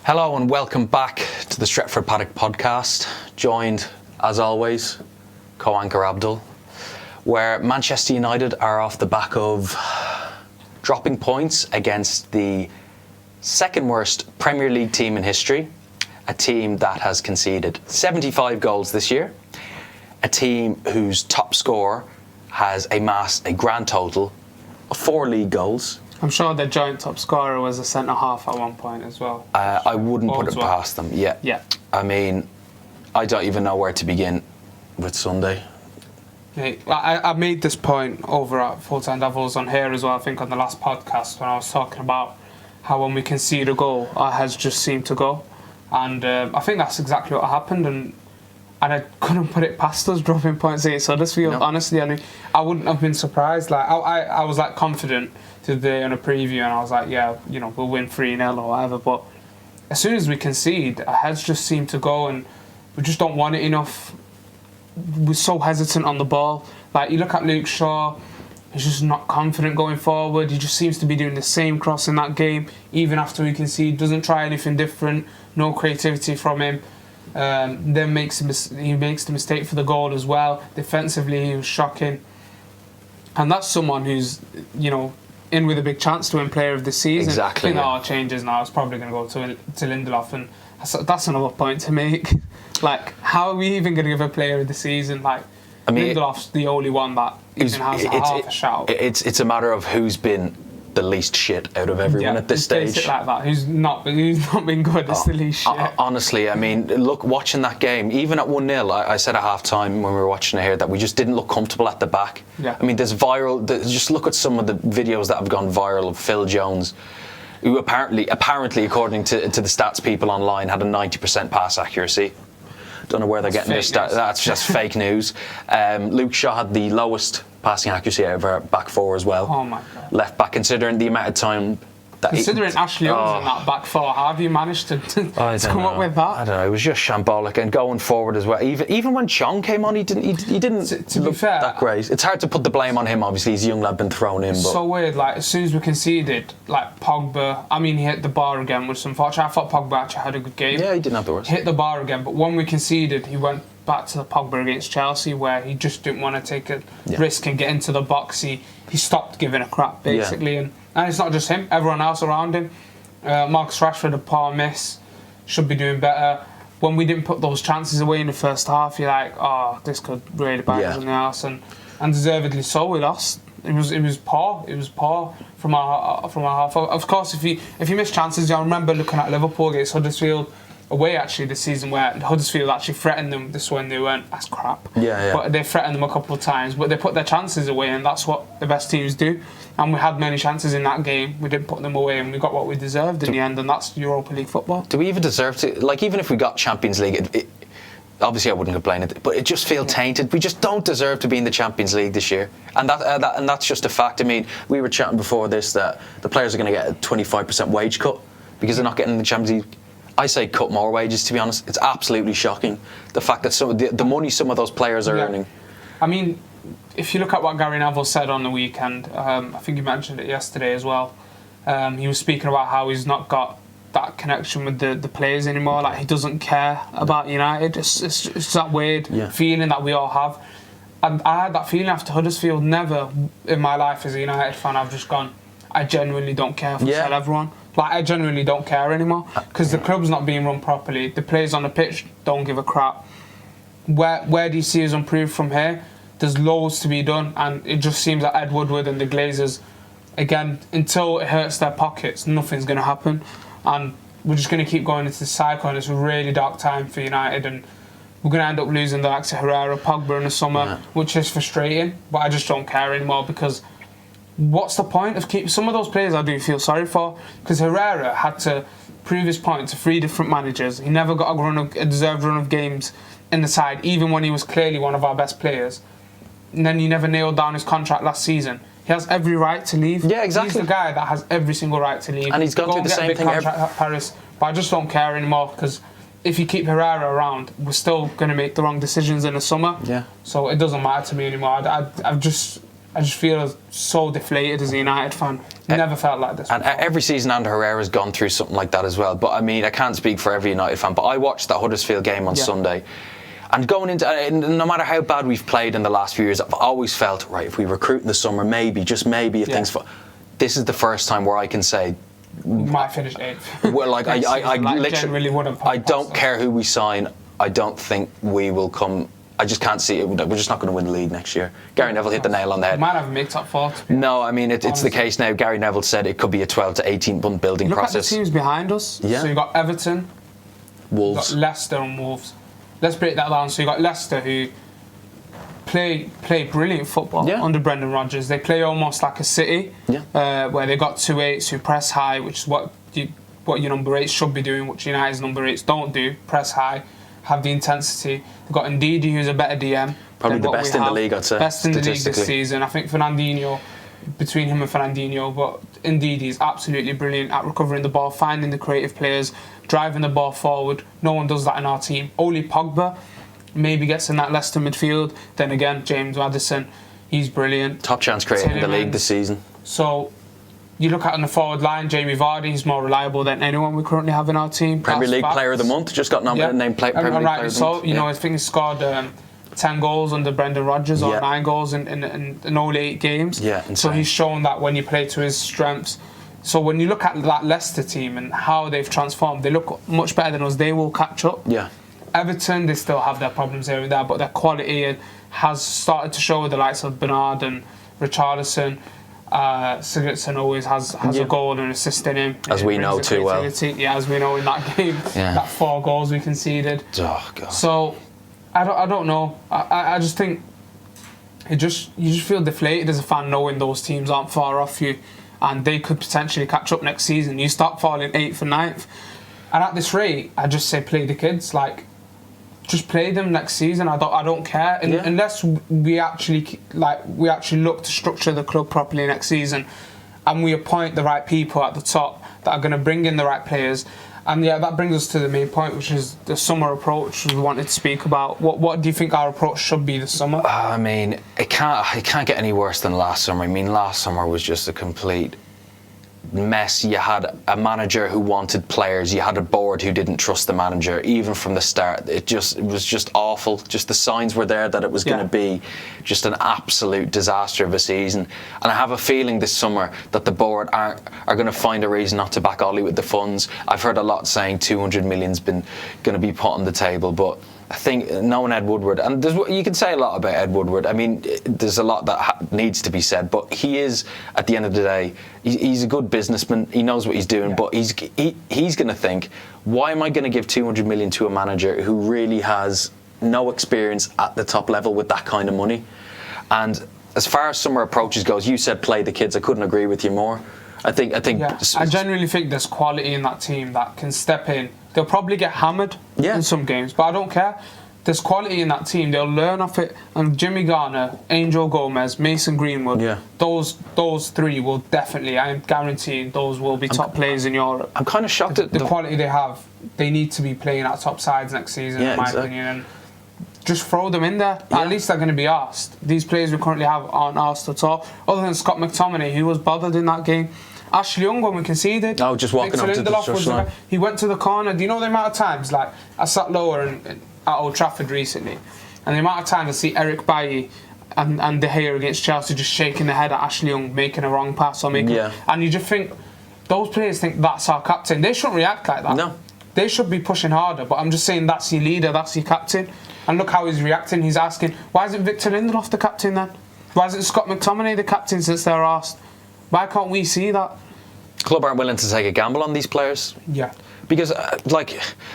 Hello and welcome back to the Stretford Paddock Podcast, joined, as always, co-anchor Abdul, where Manchester United are off the back of dropping points against the second worst Premier League team in history, a team that has conceded 75 goals this year, a team whose top scorer has amassed a grand total of 4 league goals. I'm sure the joint top scorer was a centre-half at one point as well. I wouldn't put it past them. Yeah. I mean, I don't even know where to begin with Sunday. Yeah, I made this point over at Full-Time Devils on here as well, I think on the last podcast, when I was talking about how when we concede a goal, our heads just seem to go. And I think that's exactly what happened. And I couldn't put it past us dropping points against Huddersfield. No. Honestly, I wouldn't have been surprised. Like I was like confident today on a preview, and I was like, yeah, we'll win 3-0 or whatever. But as soon as we concede, our heads just seem to go, and we just don't want it enough. We're so hesitant on the ball. Like you look at Luke Shaw, he's just not confident going forward. He just seems to be doing the same cross in that game, even after we concede. Doesn't try anything different. No creativity from him. Then he makes the mistake for the goal as well. Defensively, he was shocking. And that's someone who's, in with a big chance to win Player of the Season. Exactly. I think that all changes now. It's probably going to go to Lindelöf, and that's another point to make. Like, how are we even going to give a Player of the Season? Like, Lindelöf's the only one that even has half a shout. It's a matter of who's been the least shit out of everyone at this stage. It like that. Who's not been good is the least shit. Honestly, look, watching that game, even at 1-0, I said at half time when we were watching it here that we just didn't look comfortable at the back. Yeah. Just look at some of the videos that have gone viral of Phil Jones, who apparently according to the stats people online, had a 90% pass accuracy. Don't know where they're getting their stats. That's just fake news. Luke Shaw had the lowest passing accuracy out of our back four as well. Oh my God. Left back, considering the amount of time that Ashley Young's in that back four, how have you managed to come up with that? I don't know. It was just shambolic, and going forward as well. Even when Chong came on, he didn't to look be fair, that great. It's hard to put the blame on him. Obviously, he's a young lad, been thrown in. But so weird. Like as soon as we conceded, like Pogba, he hit the bar again, which unfortunate. I thought Pogba actually had a good game. Yeah, he didn't have the worst. Hit the bar again, but when we conceded, he went back to the Pogba against Chelsea, where he just didn't want to take a risk and get into the box. He stopped giving a crap basically, and it's not just him. Everyone else around him. Marcus Rashford, a poor miss, should be doing better. When we didn't put those chances away in the first half, you're like, oh, this could really bite us in the arse, and deservedly so. We lost. It was poor. It was poor from our half. Of course, if you miss chances, I remember looking at Liverpool against Huddersfield away actually this season, where Huddersfield actually threatened them. This one they weren't as crap. Yeah. But they threatened them a couple of times, but they put their chances away, and that's what the best teams do. And we had many chances in that game. We didn't put them away, and we got what we deserved in the end, and that's Europa League football. Do we even deserve to? Like, even if we got Champions League, obviously I wouldn't complain, but it just feels tainted. We just don't deserve to be in the Champions League this year, and that's just a fact. We were chatting before this that the players are going to get a 25% wage cut because they're not getting in the Champions League. I say cut more wages, to be honest. It's absolutely shocking, the fact that some of the money some of those players are earning. If you look at what Gary Neville said on the weekend, I think you mentioned it yesterday as well. He was speaking about how he's not got that connection with the players anymore. Like, he doesn't care about United. It's that weird feeling that we all have. And I had that feeling after Huddersfield. Never in my life as a United fan I've just gone, I genuinely don't care if we sell everyone. Like, I genuinely don't care anymore, because the club's not being run properly. The players on the pitch don't give a crap. Where do you see us improve from here? There's loads to be done, and it just seems that Ed Woodward and the Glazers, again, until it hurts their pockets, nothing's going to happen. And we're just going to keep going into the cycle, and it's a really dark time for United, and we're going to end up losing the likes of Herrera, Pogba in the summer, which is frustrating, but I just don't care anymore, because what's the point of keeping some of those players? I do feel sorry for, because Herrera had to prove his point to 3 different managers. He never got a deserved run of games in the side, even when he was clearly one of our best players. And then he never nailed down his contract last season. He has every right to leave. Yeah, exactly. He's the guy that has every single right to leave. And he's gone through the same thing. Contract at Paris, but I just don't care anymore, because if you keep Herrera around, we're still going to make the wrong decisions in the summer. Yeah. So it doesn't matter to me anymore. I just feel so deflated as a United fan. Never felt like this. And every season, Ander Herrera's gone through something like that as well. But I mean, I can't speak for every United fan, but I watched that Huddersfield game on Sunday. And going into, no matter how bad we've played in the last few years, I've always felt, right, if we recruit in the summer, maybe, just maybe, if things... This is the first time where I can say... We might finish 8th. Well, like, I literally wouldn't. I don't care who we sign. I don't think we will come... I just can't see it. We're just not going to win the league next year. Gary Neville hit the nail on the head. We might have a mix-up for it. No, I mean, it's the case now. Gary Neville said it could be a 12 to 18 month building process. Look at the teams behind us. Yeah. So you've got Everton, Wolves. You've got Leicester and Wolves. Let's break that down. So you've got Leicester, who play brilliant football under Brendan Rodgers. They play almost like a City, where they've got 2-8s who press high, which is what your number 8s should be doing, which United's number 8s don't do. Press high, have the intensity. They've got Ndidi, who's a better DM. Probably the best in the league, I'd say. Best in the league this season. I think Fernandinho, between him and Fernandinho, but Ndidi is absolutely brilliant at recovering the ball, finding the creative players, driving the ball forward. No one does that in our team. Only Pogba maybe gets in that Leicester midfield. Then again, James Maddison, he's brilliant. Top chance creator in the league this season. So you look at on the forward line, Jamie Vardy, he's more reliable than anyone we currently have in our team. Premier League Player of the Month, just got nominated named Premier League Player of the Month. You know, I think he scored 10 goals under Brendan Rodgers or 9 goals in all 8 games. Yeah, insane. So he's shown that when you play to his strengths. So when you look at that Leicester team and how they've transformed, they look much better than us. They will catch up. Yeah. Everton, they still have their problems here and there, but their quality has started to show with the likes of Bernard and Richarlison. Sigurdsson always has a goal and an assist in him. As we know too well. Yeah, as we know in that game, that 4 goals we conceded. Oh, God. So, I don't know. I just think you just feel deflated as a fan knowing those teams aren't far off you and they could potentially catch up next season. You start falling 8th and 9th. And at this rate, I just say play the kids. Like, just play them next season. I don't care unless we actually look to structure the club properly next season, and we appoint the right people at the top that are going to bring in the right players. And that brings us to the main point, which is the summer approach we wanted to speak about. What do you think our approach should be this summer? I mean, it can't get any worse than last summer. I mean, last summer was just a complete mess. You had a manager who wanted players, you had a board who didn't trust the manager even from the start. It was just awful. Just the signs were there that it was going to be just an absolute disaster of a season. And I have a feeling this summer that the board are going to find a reason not to back Ollie with the funds. I've heard a lot saying 200 million's been going to be put on the table, but I think knowing Ed Woodward, and you can say a lot about Ed Woodward. I mean, there's a lot that needs to be said, but he is, at the end of the day, he's a good businessman. He knows what he's doing, but he's going to think, why am I going to give 200 million to a manager who really has no experience at the top level with that kind of money? And as far as summer approaches goes, you said play the kids. I couldn't agree with you more. I genuinely think there's quality in that team that can step in. They'll probably get hammered in some games, but I don't care. There's quality in that team. They'll learn off it. And Jimmy Garner, Angel Gomez, Mason Greenwood, those 3 will definitely, I am guaranteeing, those will be top players in Europe. I'm kind of shocked at the quality they have. They need to be playing at top sides next season, in my opinion. And just throw them in there. At least they're going to be asked. These players we currently have aren't asked at all. Other than Scott McTominay, who was bothered in that game. Ashley Young, when we conceded, just walking up to the touchline. He went to the corner. Do you know the amount of times? Like, I sat lower at Old Trafford recently, and the amount of times I see Eric Bailly and De Gea against Chelsea just shaking their head at Ashley Young making a wrong pass or making, and you just think those players think that's our captain. They shouldn't react like that. No, they should be pushing harder. But I'm just saying that's your leader, that's your captain, and look how he's reacting. He's asking, why isn't Victor Lindelöf the captain then? Why isn't Scott McTominay the captain since they're asked? Why can't we see that? Club aren't willing to take a gamble on these players. Yeah. Because,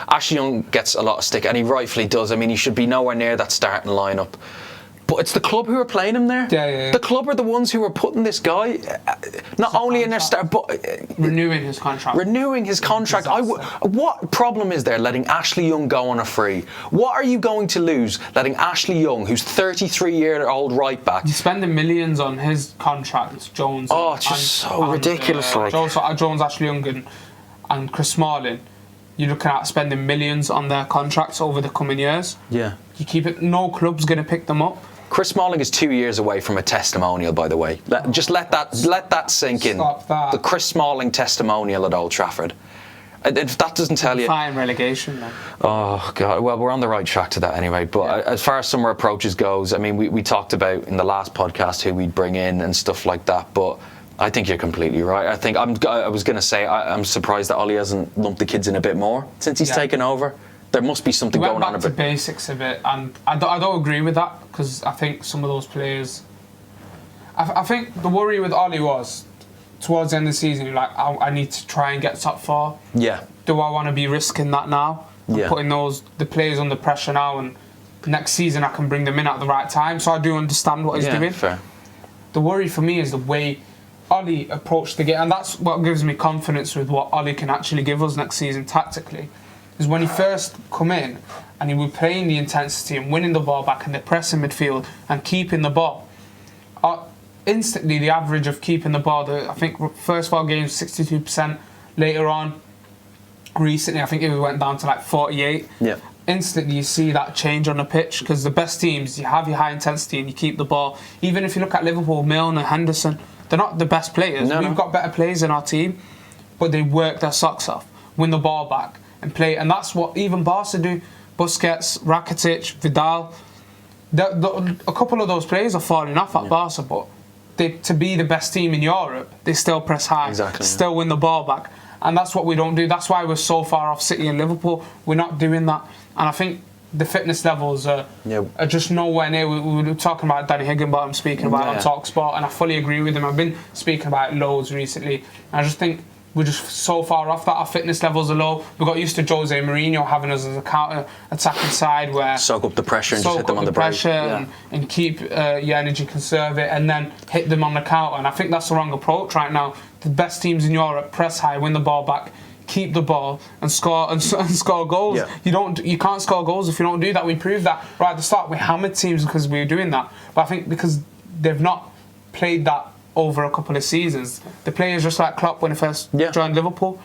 Ashley Young gets a lot of stick, and he rightfully does. I mean, he should be nowhere near that starting lineup. But it's the club who are playing him there. Yeah. The club are the ones who are putting this guy not only in their start, but renewing his contract. What problem is there letting Ashley Young go on a free? What are you going to lose letting Ashley Young, who's 33-year-old right back? You're spending millions on his contract, Jones. Oh, it's just so ridiculous. Jones, Ashley Young, and Chris Smalling. You're looking at spending millions on their contracts over the coming years. Yeah. You keep it. No club's going to pick them up. Chris Smalling is 2 years away from a testimonial, by the way. Just let that sink in. Stop that. The Chris Smalling testimonial at Old Trafford. If that doesn't tell you... Fine relegation, then. Oh, God. Well, we're on the right track to that anyway. But as far as summer approaches goes, I mean, we talked about in the last podcast who we'd bring in and stuff like that. But I think you're completely right. I was going to say, I'm surprised that Ollie hasn't lumped the kids in a bit more since he's taken over. There must be something going on a bit. Back to basics a bit, and I don't agree with that, because I think some of those players... I think the worry with Ollie was, towards the end of the season, you're like, I need to try and get top 4. Yeah. Do I want to be risking that now? Yeah. Putting the players under pressure now, and next season I can bring them in at the right time. So I do understand what he's doing. Fair. The worry for me is the way Ollie approached the game, and that's what gives me confidence with what Ollie can actually give us next season tactically. Is when he first come in and he was playing the intensity and winning the ball back in the pressing midfield and keeping the ball. Instantly, the average of keeping the ball, I think first 4 games 62%. Later on, recently, I think it went down to like 48. Yeah. Instantly, you see that change on the pitch, because the best teams, you have your high intensity and you keep the ball. Even if you look at Liverpool, Milner, Henderson, they're not the best players. We've got better players in our team, but they work their socks off, win the ball back, and play. And that's what even Barca do. Busquets, Rakitic, Vidal. A couple of those players are falling off at Barca, but to be the best team in Europe, they still press high, still win the ball back. And that's what we don't do. That's why we're so far off City and Liverpool. We're not doing that. And I think the fitness levels are just nowhere near. We were talking about Danny Higginbottom speaking about it on TalkSport, and I fully agree with him. I've been speaking about it loads recently. And I just think we're just so far off that. Our fitness levels are low. We got used to José Mourinho having us as a counter-attacking side where... Soak up the pressure and just hit them on the pressure and keep your energy, conserve it, and then hit them on the counter. And I think that's the wrong approach right now. The best teams in Europe press high, win the ball back, keep the ball and score goals. Yeah. You can't score goals if you don't do that. We proved that right at the start. We hammered teams because we were doing that. But I think because they've not played that over a couple of seasons, the players just like Klopp when he first joined Liverpool,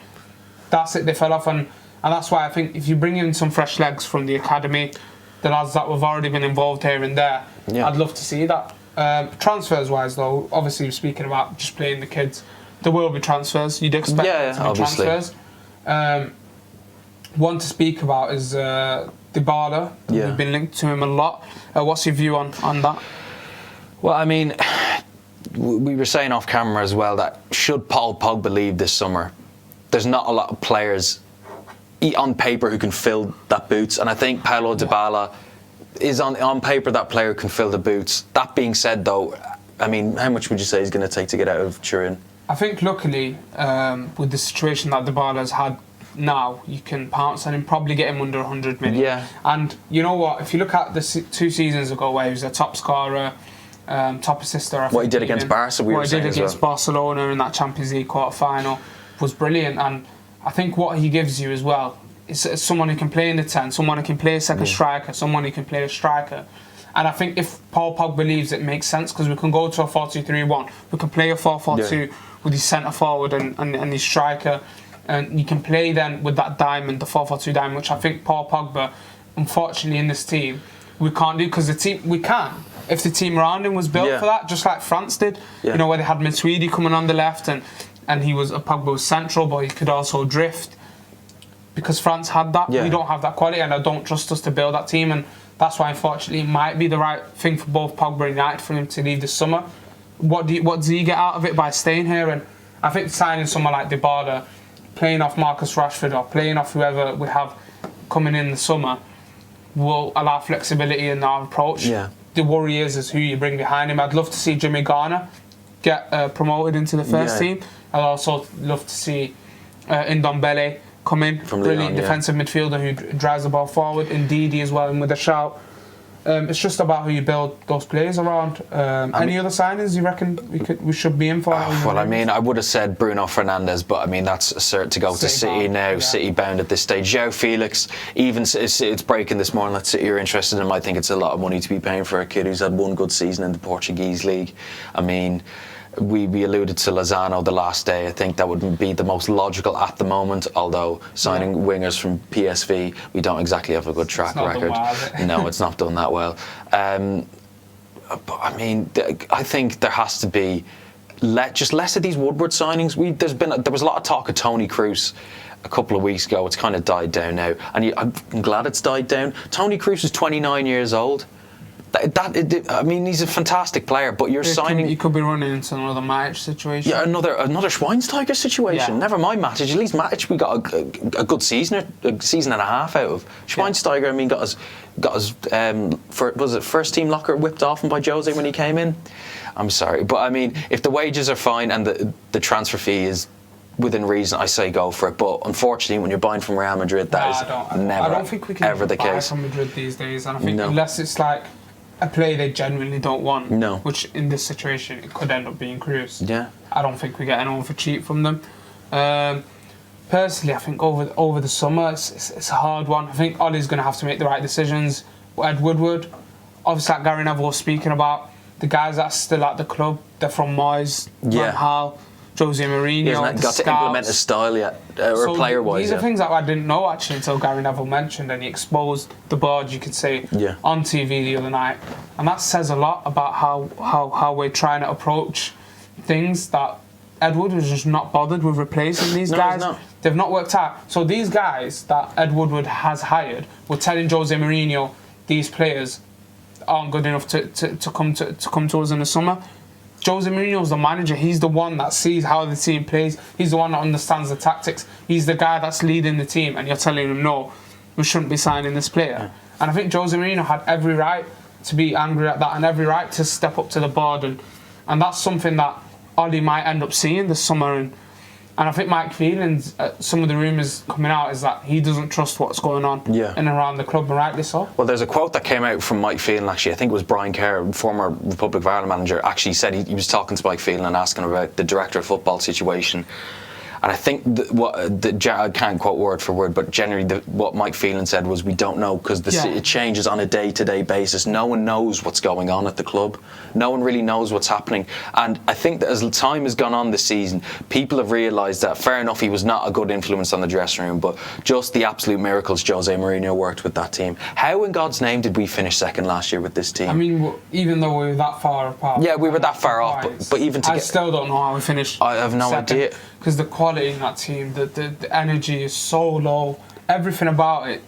that's it, they fell off, and that's why I think if you bring in some fresh legs from the academy, the lads that have already been involved here and there, I'd love to see that. Transfers wise though, obviously speaking about just playing the kids, there will be transfers. You'd expect there to be obviously. Transfers. One to speak about is Dybala. We've been linked to him a lot. What's your view on that? Well, I mean, we were saying off camera as well that should Paul Pogba leave this summer, there's not a lot of players on paper who can fill that boots, and I think Paulo Dybala is on paper that player who can fill the boots. That being said though, I mean, how much would you say he's going to take to get out of Ciaran? I think luckily with the situation that Dybala has had now, you can pounce on him, probably get him under 100 million. Yeah. And you know what, if you look at the 2 seasons ago where he was a top scorer, top assister, I think, what he did against Barca, what he did against Barcelona in that Champions League quarter-final was brilliant. And I think what he gives you as well is someone who can play in the 10, someone who can play a second striker, someone who can play a striker. And I think if Paul Pogba believes it makes sense, because we can go to a 4-2-3-1, we can play a 4-4-2 with his centre forward and his striker, and you can play then with that diamond, the 4-4-2 diamond, which I think Paul Pogba, unfortunately in this team, we can't do, because the team, we can. If the team around him was built for that, just like France did, you know, where they had Matuidi coming on the left and Pogba was central, but he could also drift. Because France had that, we don't have that quality, and I don't trust us to build that team, and that's why unfortunately it might be the right thing for both Pogba and United for him to leave this summer. What does he get out of it by staying here? And I think signing someone like Dybala, playing off Marcus Rashford or playing off whoever we have coming in the summer, will allow flexibility in our approach. The worry is who you bring behind him. I'd love to see Jimmy Garner get promoted into the first team. I'd also love to see Ndombele come in, from brilliant defensive midfielder who drives the ball forward. Ndidi as well, and with a shout. It's just about who you build those players around. Any other signings you reckon we should be in for? Well, I mean, I would have said Bruno Fernandes, but I mean that's a cert to go to City now. City bound at this stage. João Felix, even it's breaking this morning that City are interested in him. I think it's a lot of money to be paying for a kid who's had one good season in the Portuguese league. I mean, we alluded to Lozano the last day. I think that would be the most logical at the moment, although signing wingers from PSV, we don't exactly have a good track record. No, it's not done that well. But I mean, I think there has to be just less of these Woodward signings. There was a lot of talk of Toni Kroos a couple of weeks ago. It's kind of died down now, and I'm glad it's died down. Toni Kroos is 29 years old. I mean, he's a fantastic player, but you're signing. You could be running into another Matic situation. Yeah, another Schweinsteiger situation. Yeah. Never mind Matic. At least Matic, we got a good season and a half out of. Schweinsteiger, I mean, got his first team locker whipped off him by Jose when he came in. I'm sorry, but I mean, if the wages are fine and the transfer fee is within reason, I say go for it. But unfortunately, when you're buying from Real Madrid, I don't think we can ever the case. From Madrid these days, and I think unless it's like a player they genuinely don't want, which in this situation it could end up being Kroos. Yeah, I don't think we get anyone for cheap from them. Personally, I think over the summer it's a hard one. I think Ollie's going to have to make the right decisions. Ed Woodward, obviously, like Gary Neville was speaking about, the guys that are still at the club, they're from Moyes, Van Gaal, José Mourinho. He hasn't got to implement a style yet, or player-wise. These are things that I didn't know actually until Gary Neville mentioned, and he exposed the board, you could say, on TV the other night, and that says a lot about how we're trying to approach things. That Ed Woodward was just not bothered with replacing these guys. They've not worked out. So these guys that Ed Woodward has hired were telling José Mourinho these players aren't good enough to come to us in the summer. Jose Mourinho's the manager. He's the one that sees how the team plays. He's the one that understands the tactics. He's the guy that's leading the team, and you're telling him, no, we shouldn't be signing this player. And I think Jose Mourinho had every right to be angry at that and every right to step up to the board, and that's something that Ollie might end up seeing this summer. And I think Mike Phelan's, some of the rumours coming out is that he doesn't trust what's going on in and around the club, and rightly so. Well, there's a quote that came out from Mike Phelan, actually. I think it was Brian Kerr, former Republic of Ireland manager, actually said he was talking to Mike Phelan and asking about the director of football situation. And I think I can't quote word for word, but generally what Mike Phelan said was, we don't know, because it changes on a day-to-day basis. No one knows what's going on at the club. No one really knows what's happening. And I think that as time has gone on this season, people have realised that, fair enough, he was not a good influence on the dressing room, but just the absolute miracles Jose Mourinho worked with that team. How in God's name did we finish second last year with this team? I mean, even though we were that far apart. Yeah, we were that far off, but even to I still don't know how we finished. I have no idea. Because the quality in that team, the energy is so low. Everything about it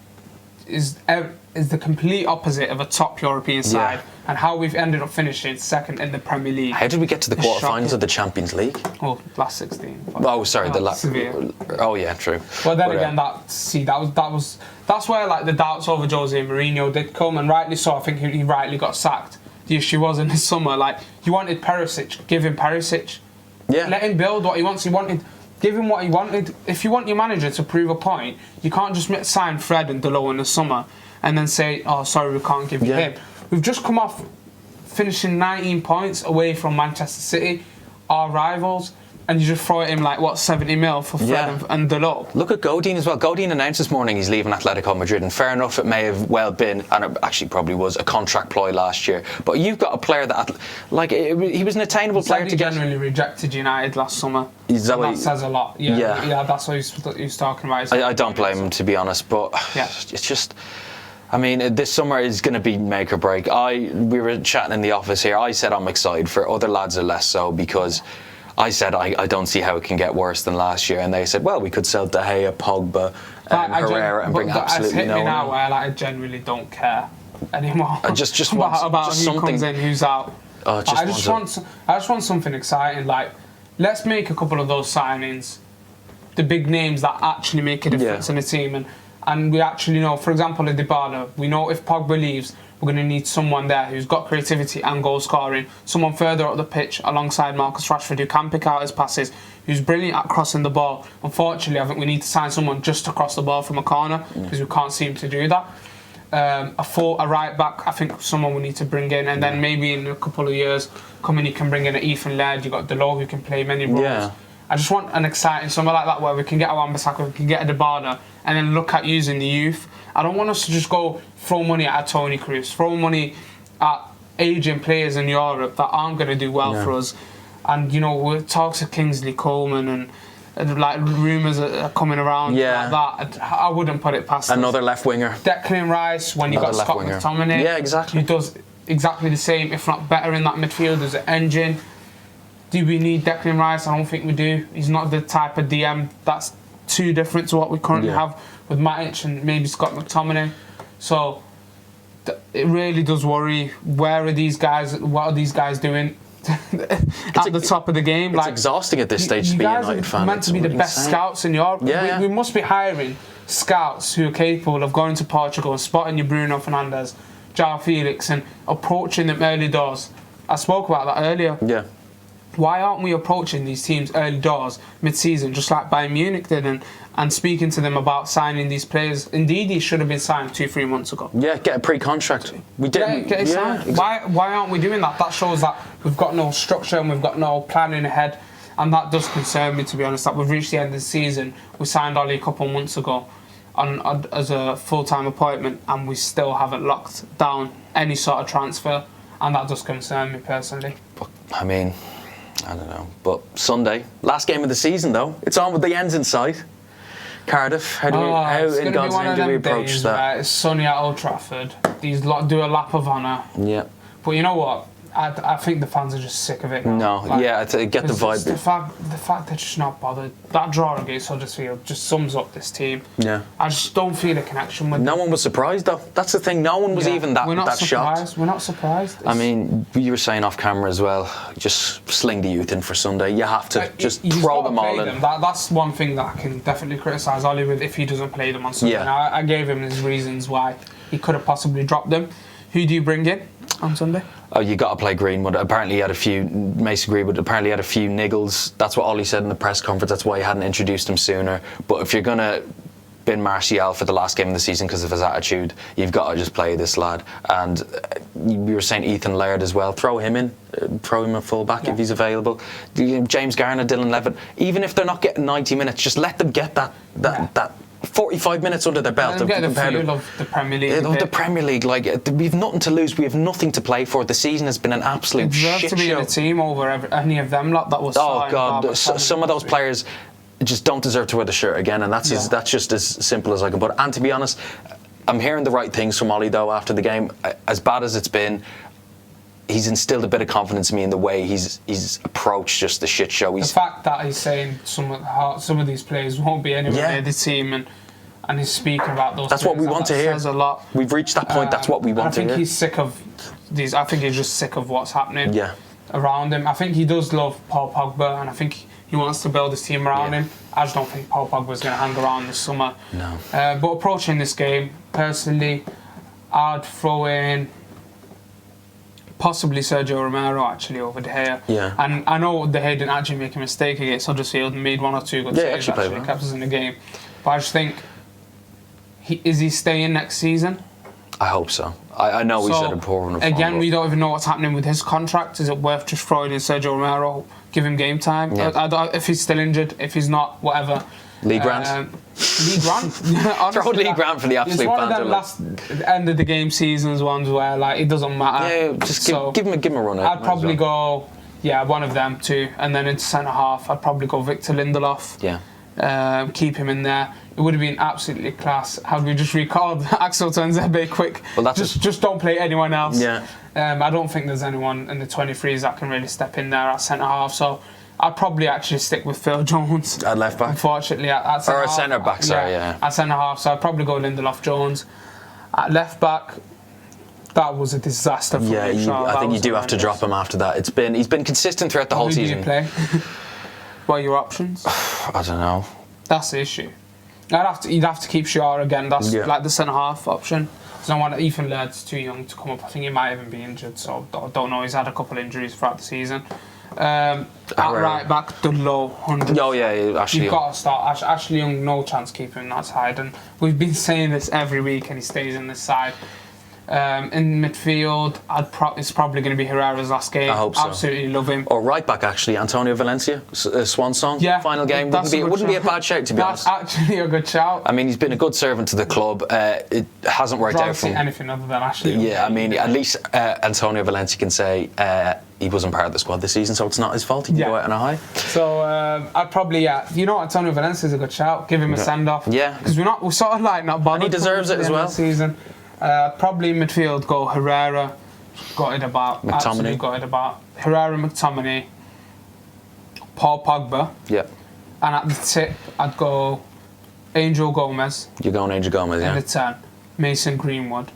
is the complete opposite of a top European side, and how we've ended up finishing second in the Premier League. How did we get to the quarterfinals of the Champions League? Oh, last 16. Oh, sorry, Sevilla. Oh, yeah, true. Well, then again, that's where like the doubts over Jose Mourinho did come, and rightly so. I think he rightly got sacked. The issue was in the summer, like, you wanted Perisic, give him Perisic. Yeah. Let him build what he wants. Give him what he wanted. If you want your manager to prove a point, you can't just sign Fred and Delo in the summer and then say, oh, sorry, we can't give you him. We've just come off finishing 19 points away from Manchester City, our rivals, and you just throw at him like, 70 mil for Fred and Delo. Look at Godin as well. Godin announced this morning he's leaving Atletico Madrid, and fair enough, it may have well been, and it actually probably was, a contract ploy last year. But you've got a player that, he was an attainable player to get. He genuinely rejected United last summer. That says a lot. Yeah, that's what he was talking about. I don't blame him, to be honest, but it's just... I mean, this summer is going to be make or break. We were chatting in the office here. I said I'm excited for other lads are less so, because I said I don't see how it can get worse than last year, and they said, well, we could sell De Gea, Pogba, and Herrera, and bring absolutely no one. It's hit me now where I genuinely don't care anymore. I just want about just who something. Comes in, who's out. I just want something exciting. Like, let's make a couple of those signings, the big names that actually make a difference in the team, and we actually know. For example, in Dybala, we know if Pogba leaves, we're going to need someone there who's got creativity and goal scoring, someone further up the pitch alongside Marcus Rashford who can pick out his passes, who's brilliant at crossing the ball. Unfortunately, I think we need to sign someone just to cross the ball from a corner, because we can't seem to do that. A right back, I think someone we need to bring in, and then maybe in a couple of years, you can bring in an Ethan Laird. You've got Delo who can play many roles. Yeah. I just want an exciting summer like that where we can get a Wan-Bissaka, we can get a Dybala, and then look at using the youth. I don't want us to just go throw money at Toni Kroos, throw money at aging players in Europe that aren't going to do well for us. And, we're talks of Kingsley Coleman and like rumours are coming around like that. I wouldn't put it past another left winger. Declan Rice, when you got Scott McTominay. Yeah, exactly. Who does exactly the same, if not better, in that midfield as an engine. Do we need Declan Rice? I don't think we do. He's not the type of DM that's too different to what we currently have with Matic and maybe Scott McTominay. So it really does worry. Where are these guys? What are these guys doing at the top of the game? It's exhausting at this stage to be a United fan. You're meant to be the best scouts in Europe. We must be hiring scouts who are capable of going to Portugal and spotting your Bruno Fernandes, João Felix, and approaching them early doors. I spoke about that earlier. Yeah. Why aren't we approaching these teams early doors, mid-season, just like Bayern Munich did, and speaking to them about signing these players? Indeed, he should have been signed 2-3 months ago. Yeah, get a pre-contract. We didn't. Get it signed. Exactly. Why aren't we doing that? That shows that we've got no structure and we've got no planning ahead, and that does concern me, to be honest. That we've reached the end of the season. We signed Oli a couple of months ago as a full-time appointment, and we still haven't locked down any sort of transfer, and that does concern me personally. I mean, I don't know. But Sunday, last game of the season though, it's on with the ends in sight. Cardiff, how in God's name do we approach that? It's sunny at Old Trafford. These lot do a lap of honour. Yeah. But you know what? I think the fans are just sick of it now. No, I get the vibe. The fact they're just not bothered. That draw against Huddersfield just sums up this team. Yeah. I just don't feel a connection with them. No one was surprised though. That's the thing. No one was even that shocked. We're not surprised. I mean, you were saying off camera as well, just sling the youth in for Sunday. You have to just throw them all in. That's one thing that I can definitely criticise Ollie with if he doesn't play them on Sunday. Yeah. Now, I gave him his reasons why he could have possibly dropped them. Who do you bring in on Sunday? Oh, you got to play Greenwood. Apparently he had a few, Mason Greenwood apparently had a few niggles. That's what Ollie said in the press conference. That's why he hadn't introduced him sooner. But if you're going to bin Martial for the last game of the season because of his attitude, you've got to just play this lad. And we were saying Ethan Laird as well. Throw him in. Throw him at full back if he's available. James Garner, Dylan Levitt. Even if they're not getting 90 minutes, just let them get that 45 minutes under their belt. Get the feel of the Premier League. Of the Premier League, like we've nothing to lose. We have nothing to play for. The season has been an absolute shit show. To be in a team over any of them lot that was. Oh God, some of those players just don't deserve to wear the shirt again, and that's just as simple as I can put it. And to be honest, I'm hearing the right things from Ollie though after the game. As bad as it's been, he's instilled a bit of confidence in me in the way he's approached just the shit show. The fact that he's saying some of these players won't be anywhere near the team, and he's speaking about those. That's what we want to hear. Says a lot. We've reached that point. That's what we want to hear. I think he's sick of these. I think he's just sick of what's happening around him. I think he does love Paul Pogba, and I think he wants to build his team around him. I just don't think Paul Pogba's going to hang around this summer. No. But approaching this game, personally, I'd throw in possibly Sergio Romero actually over De Gea. Yeah. And I know De Gea didn't actually make a mistake against Huddersfield and made one or two good saves actually kept us in the game. But I just think, is he staying next season? I hope so. I know he's at a poor enough again, form, we don't even know what's happening with his contract. Is it worth just throwing in Sergio Romero, give him game time? Yeah. If he's still injured, if he's not, whatever. Lee Grant. Lee Grant. Throw Lee Grant for the absolute banter. It's one of them last end of the game seasons ones where like it doesn't matter. Yeah, just give him a run. I'd probably go, one of them two, and then into centre half, I'd probably go Victor Lindelöf. Yeah. Keep him in there. It would have been absolutely class had we just recalled Axel Tuanzebe quick. Well, that's just don't play anyone else. Yeah. I don't think there's anyone in the 23s that can really step in there at centre half. So I'd probably actually stick with Phil Jones at left back. Unfortunately, at centre half. Or a centre back. Sorry, at centre half. So I'd probably go Lindelof Jones. At left back, that was a disaster for me. I think you do have to drop him after that. He's been consistent throughout the whole season. Who do you play? What are your options? I don't know. That's the issue. You'd have to keep Shaw again. That's like the centre half option. Because I want Ethan Laird's too young to come up. I think he might even be injured, so I don't know. He's had a couple of injuries throughout the season. At right back, the low 100. Oh yeah, Ashley. You've got to start Ashley Young. No chance keeping him that side, and we've been saying this every week, and he stays in this side. In midfield, it's probably going to be Herrera's last game. I hope so. Absolutely love him. Or right back, actually, Antonio Valencia, swan song, final game. It wouldn't be a bad shout, to be honest. That's actually a good shout. I mean, he's been a good servant to the club. It hasn't worked out for him. Anything other than Ashley. Yeah, I mean, at least Antonio Valencia can say he wasn't part of the squad this season, so it's not his fault. He can go out on a high. So I'd probably, Antonio Valencia is a good shout. Give him a send off. Yeah, because we're sort of like not bothered. And he deserves it as well. Season. Probably midfield go Herrera, gutted about. McTominay. Absolutely gutted about. Herrera, McTominay, Paul Pogba. Yeah. And at the tip, I'd go Angel Gomez. You're going Angel Gomez, yeah? In the 10. Mason Greenwood.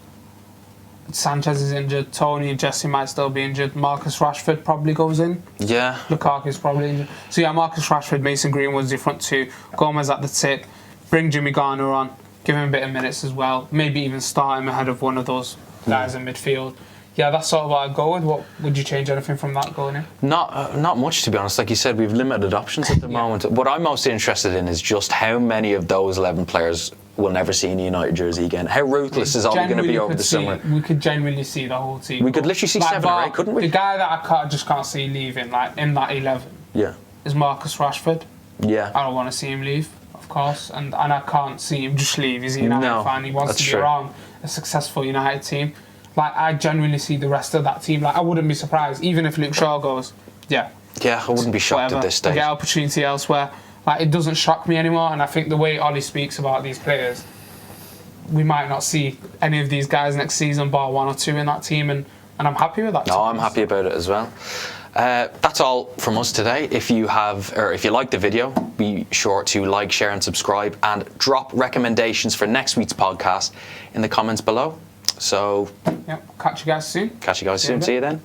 Sanchez is injured. Tony and Jesse might still be injured. Marcus Rashford probably goes in. Yeah. Lukaku's probably injured. So yeah, Marcus Rashford, Mason Greenwood's your front two. Gomez at the tip. Bring Jimmy Garner on. Give him a bit of minutes as well. Maybe even start him ahead of one of those guys in midfield. Yeah, that's sort of what I'd go with. What would you change anything from that going in? Not much, to be honest. Like you said, we've limited options at the moment. What I'm most interested in is just how many of those 11 players will never see in a United jersey again. How ruthless is Ollie going to be over the summer? We could genuinely see the whole team. We could literally see 7 or 8, couldn't we? The guy that I just can't see leaving, like in that 11, is Marcus Rashford. Yeah. I don't want to see him leave, of course, and I can't see him just leave. He's a United fan. He wants to be around a successful United team. Like, I genuinely see the rest of that team. Like, I wouldn't be surprised, even if Luke Shaw goes. Yeah, I wouldn't be shocked at this stage. They get opportunity elsewhere. Like, it doesn't shock me anymore, and I think the way Ollie speaks about these players, we might not see any of these guys next season, bar 1 or 2 in that team, and I'm happy with that. No, I'm happy about it as well. That's all from us today. If you like the video, be sure to like, share and subscribe, and drop recommendations for next week's podcast in the comments below. So, catch you guys soon. See you then.